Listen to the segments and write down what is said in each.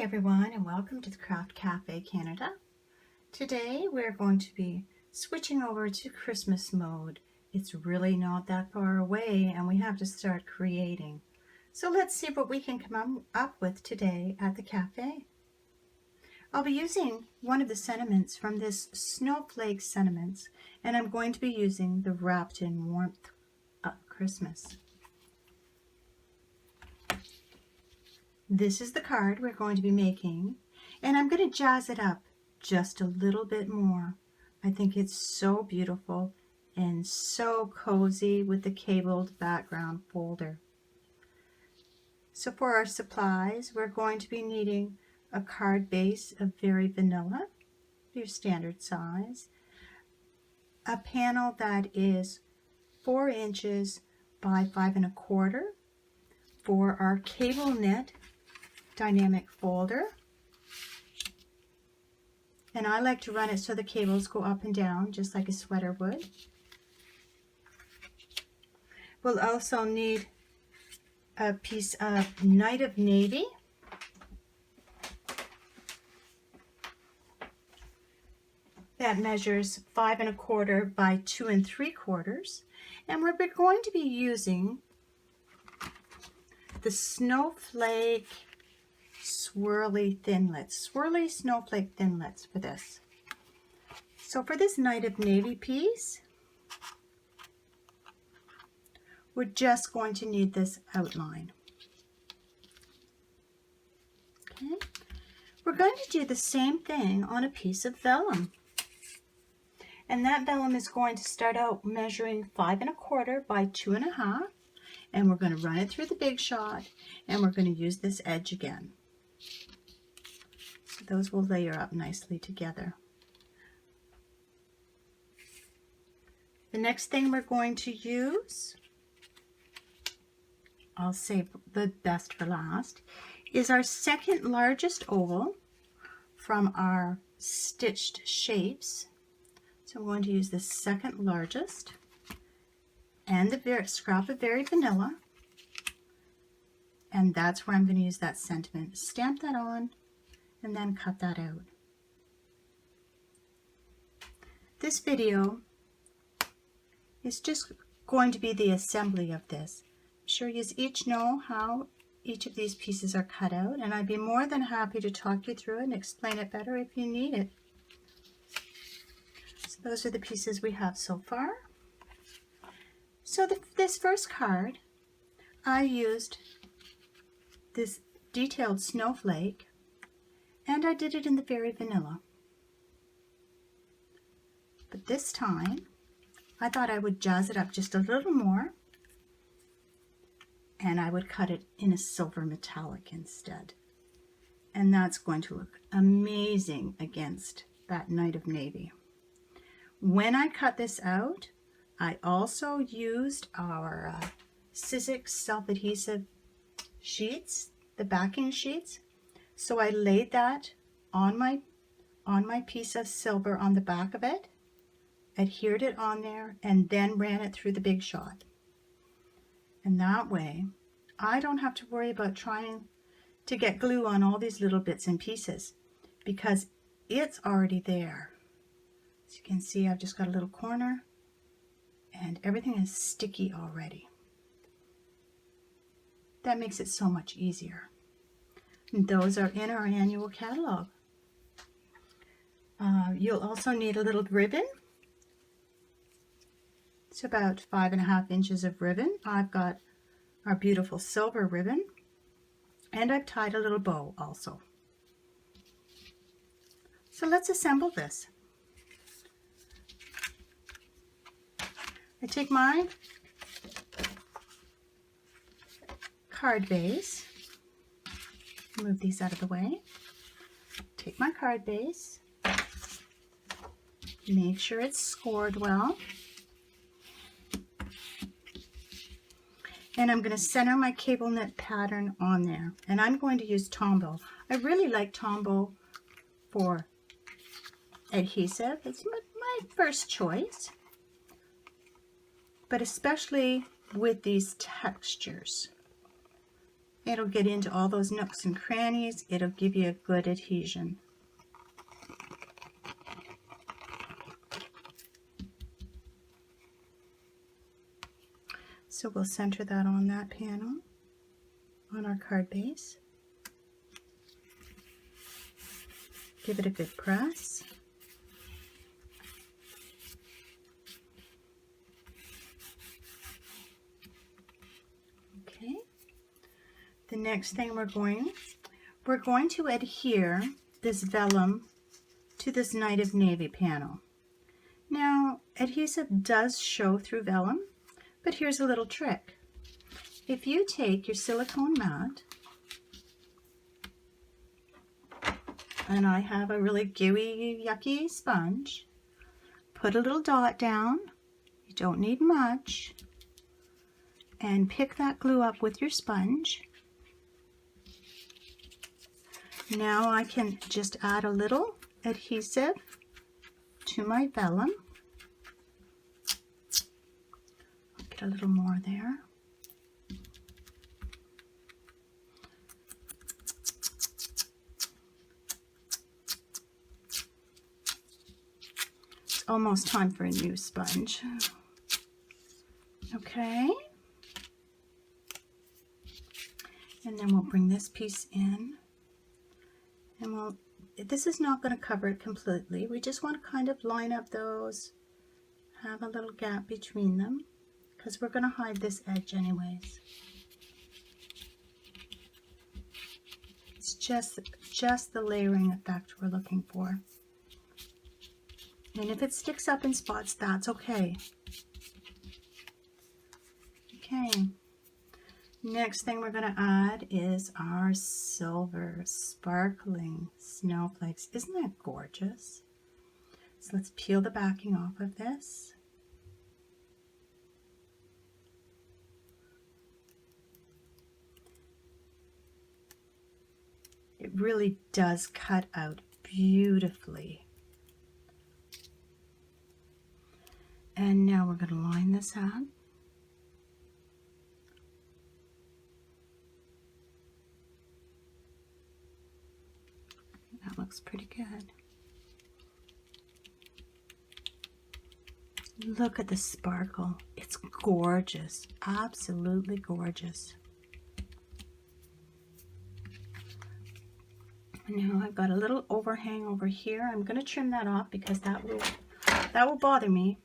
Hi everyone, and welcome to the Craft Cafe Canada. Today we're going to be switching over to Christmas mode. It's really not that far away and we have to start creating. So let's see what we can come up with today at the cafe. I'll be using one of the sentiments from this Snowflake sentiments, and I'm going to be using the Wrapped in Warmth of Christmas. This is the card we're going to be making, and I'm going to jazz it up just a little bit more. I think it's so beautiful and so cozy with the cabled background folder. So for our supplies, we're going to be needing a card base of Very Vanilla, your standard size, a panel that is 4 inches by 5 1/4 for our cable knit dynamic folder, and I like to run it so the cables go up and down just like a sweater would. We'll also need a piece of Night of Navy, that measures 5 1/4 by 2 3/4, and we're going to be using the Snowflake Swirly Snowflake Thinlits for this. So for this Night of Navy piece, we're just going to need this outline. Okay, we're going to do the same thing on a piece of vellum, and that vellum is going to start out measuring 5 1/4 by 2 1/2, and we're going to run it through the Big Shot, and we're going to use this edge again. Those will layer up nicely together. The next thing we're going to use, I'll save the best for last, is our second largest oval from our stitched shapes. So I'm going to use the second largest and the scrap of Very Vanilla, and that's where I'm going to use that sentiment. Stamp that on and then cut that out. This video is just going to be the assembly of this. I'm sure you each know how each of these pieces are cut out, and I'd be more than happy to talk you through it and explain it better if you need it. So those are the pieces we have so far. So this first card, I used this detailed snowflake, and I did it in the Very Vanilla. But this time, I thought I would jazz it up just a little more, and I would cut it in a silver metallic instead. And that's going to look amazing against that Night of Navy. When I cut this out, I also used our Sizzix self-adhesive sheets, the backing sheets. So I laid that on my piece of silver on the back of it, adhered it on there, and then ran it through the Big Shot. And that way, I don't have to worry about trying to get glue on all these little bits and pieces because it's already there. As you can see, I've just got a little corner and everything is sticky already. That makes it so much easier. And those are in our annual catalog. You'll also need a little ribbon. It's about 5 1/2 inches of ribbon. I've got our beautiful silver ribbon, and I've tied a little bow also. So let's assemble this. I take my card base, move these out of the way, take my card base, make sure it's scored well, and I'm going to center my cable knit pattern on there, and I'm going to use Tombow. I really like Tombow for adhesive. It's my first choice, but especially with these textures. It'll get into all those nooks and crannies. It'll give you a good adhesion. So we'll center that on that panel, on our card base. Give it a good press. Okay. The next thing we're going to adhere this vellum to this Night of Navy panel. Now, adhesive does show through vellum, but here's a little trick. If you take your silicone mat, and I have a really gooey, yucky sponge, put a little dot down, you don't need much, and pick that glue up with your sponge. Now I can just add a little adhesive to my vellum. I'll get a little more there. It's almost time for a new sponge. Okay. And then we'll bring this piece in. And this is not going to cover it completely. We just want to kind of line up those, have a little gap between them, because we're going to hide this edge anyways. It's just the layering effect we're looking for. And if it sticks up in spots, that's okay. Okay. Next thing we're going to add is our silver sparkling snowflakes. Isn't that gorgeous? So let's peel the backing off of this. It really does cut out beautifully. And now we're going to line this up. That looks pretty good. Look at the sparkle. It's gorgeous. Absolutely gorgeous. Now I've got a little overhang over here. I'm going to trim that off because that will bother me.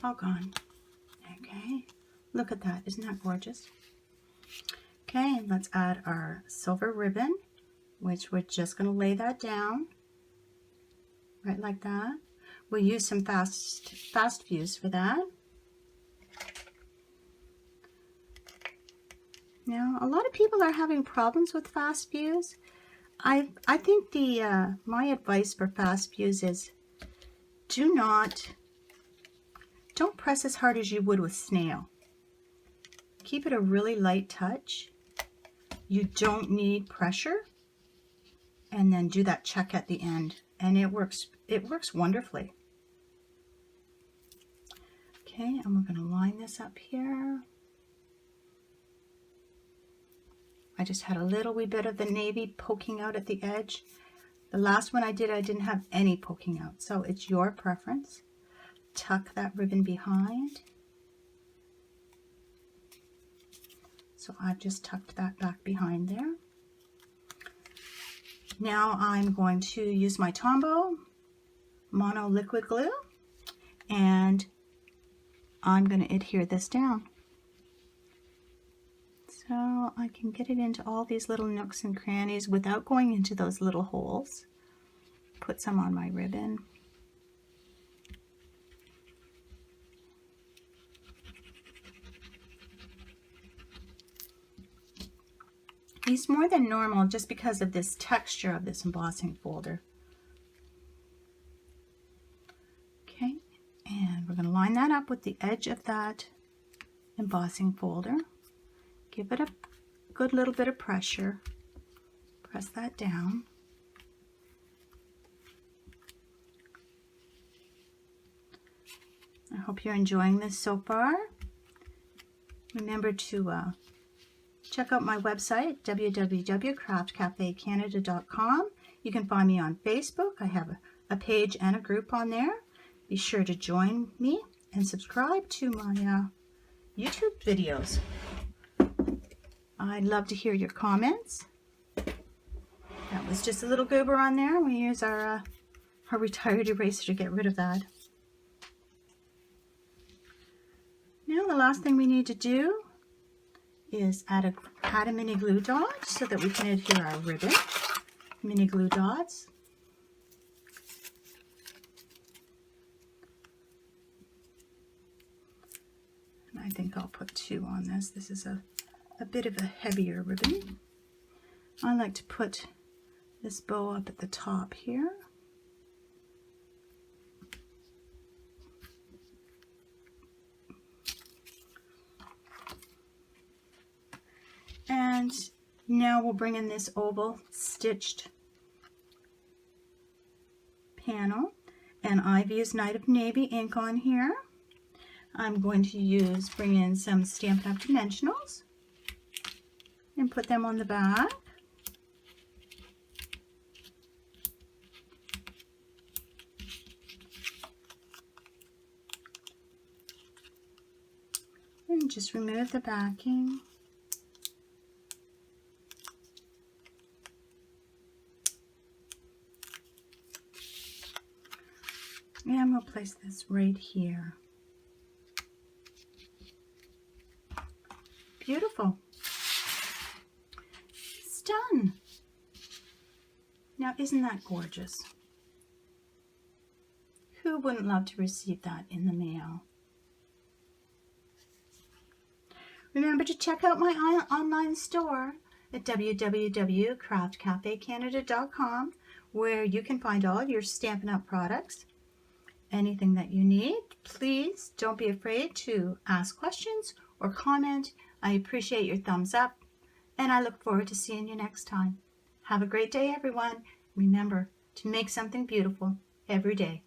All gone. Okay. Look at that. Isn't that gorgeous? Okay, let's add our silver ribbon, which we're just going to lay that down, right like that. We'll use some fast fuse for that. Now, a lot of people are having problems with fast fuse. I think my advice for fast fuse is don't press as hard as you would with snail. Keep it a really light touch. You don't need pressure, and then do that check at the end, and it works wonderfully. Okay, and we're going to line this up here. I just had a little wee bit of the navy poking out at the edge. The last one I didn't have any poking out, so it's your preference. Tuck that ribbon behind. So I've just tucked that back behind there. Now I'm going to use my Tombow Mono Liquid Glue, and I'm going to adhere this down. So I can get it into all these little nooks and crannies without going into those little holes. Put some on my ribbon. It's more than normal just because of this texture of this embossing folder. Okay, and we're going to line that up with the edge of that embossing folder. Give it a good little bit of pressure. Press that down. I hope you're enjoying this so far. Remember to check out my website, www.craftcafecanada.com. You can find me on Facebook. I have a page and a group on there. Be sure to join me and subscribe to my YouTube videos. I'd love to hear your comments. That was just a little goober on there. We use our retired eraser to get rid of that. Now the last thing we need to do is add a mini glue dot so that we can adhere our ribbon. Mini glue dots. And I think I'll put 2 on this. This is a bit of a heavier ribbon. I like to put this bow up at the top here. And now we'll bring in this oval stitched panel, and I've used Night of Navy ink on here. I'm going to bring in some Stampin' Up dimensionals and put them on the back. And just remove the backing. And we'll place this right here. Beautiful. It's done. Now, isn't that gorgeous? Who wouldn't love to receive that in the mail? Remember to check out my online store at www.craftcafecanada.com, where you can find all your Stampin' Up products. Anything that you need, please don't be afraid to ask questions or comment. I appreciate your thumbs up, and I look forward to seeing you next time. Have a great day, everyone. Remember to make something beautiful every day.